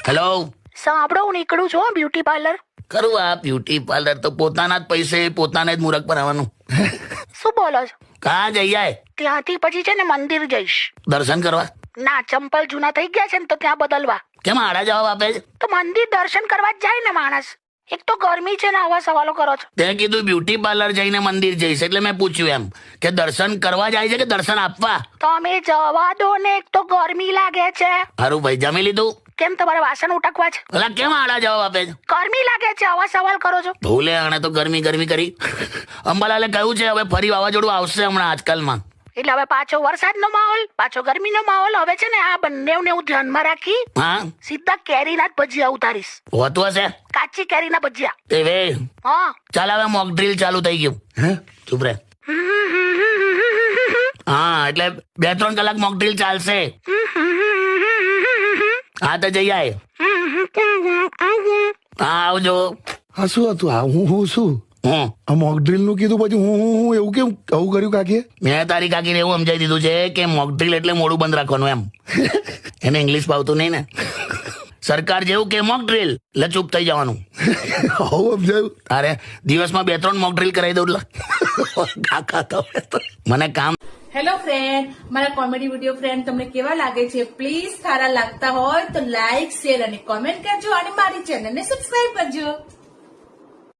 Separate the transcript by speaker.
Speaker 1: Hello,
Speaker 2: સાંભળો, હું નીકળું છું બ્યુટી પાર્લર.
Speaker 1: કરું આ બ્યુટી પાર્લર તો પોતાના જ પૈસે પોતાને જ મૂરખ બનાવવાનું.
Speaker 2: શું બોલો છો?
Speaker 1: કા જઈ આય
Speaker 2: ત્યાંથી પછી છે ને મંદિર જઈશ.
Speaker 1: દર્શન કરવા?
Speaker 2: ના, ચંપલ જૂના થઈ ગયા છે ને તો ત્યાં બદલવા.
Speaker 1: કેમ આડા જવાબ આપે છે?
Speaker 2: તો મંદિર દર્શન કરવા જ જાય ને માણસ. એક તો ગરમી છે ને આવા સવાલો કરો છો.
Speaker 1: તે કીધું બ્યુટી પાર્લર જઈને મંદિર જઈશ, એટલે મેં પૂછ્યું એમ કે દર્શન કરવા જાય છે કે દર્શન આપવા?
Speaker 2: તમે જવા દો ને, એક તો ગરમી લાગે છે.
Speaker 1: હારું ભાઈ, જમી લીધું?
Speaker 2: કેમ, તમારે વાસણ ઉટકવા છે?
Speaker 1: પેલા કેમ આડા જવાબ આપે છે?
Speaker 2: ગરમી લાગે છે, આવા સવાલ કરો છો.
Speaker 1: ભૂલે આણે તો ગરમી ગરમી કરી. અંબાલાલે કહ્યું છે હવે ફરી વાવાઝોડું આવશે હમણાં આજકાલમાં.
Speaker 2: એટલે હવે પાછો વરસાદનો માહોલ, પાછો ગરમીનો માહોલ. હવે છે ને આ બંનેને હું ધ્યાનમાં રાખી
Speaker 1: હા,
Speaker 2: સીધા કેરીના જ ભજીયા ઉતારીશ.
Speaker 1: હોતું હશે.
Speaker 2: કાચી કેરીના ભજીયા.
Speaker 1: એ વે
Speaker 2: હા.
Speaker 1: ચાલ, હવે મોક ડ્રીલ ચાલુ થઈ ગયું. હે, ચૂપ રે. હા, એટલે 2-3 કલાક મોક ડ્રીલ ચાલશે. હા તો જઈ આય. હા, આવજો.
Speaker 3: હા, શું હતું આ? હું શું
Speaker 1: હું
Speaker 3: આ મોક ડ્રીલ નું કીધું, પછી હું એવું કેમ આવું કર્યું કાકીએ?
Speaker 1: મેં તારી કાકીને એવું સમજાવી દીધું છે કે મોક ડ્રીલ એટલે મોડું બંધ રાખવાનું એમ. એને ઇંગ્લિશ ભાવતું નહીં ને. સરકાર જેવું કે મોક ડ્રીલ એટલે ચૂપ થઈ જવાનું.
Speaker 3: આવું સમજાયું?
Speaker 1: તારે દિવસમાં 2-3 મોક ડ્રીલ કરાવી દઉં એટલે કાકા તો મને કામ.
Speaker 4: હેલો ફ્રેન્ડ, મારા કોમેડી વિડીયો ફ્રેન્ડ તમને કેવા લાગે છે? પ્લીઝ સારા લાગતા હોય તો લાઈક, શેર અને કોમેન્ટ કરજો અને મારી ચેનલને સબસ્ક્રાઇબ કરજો.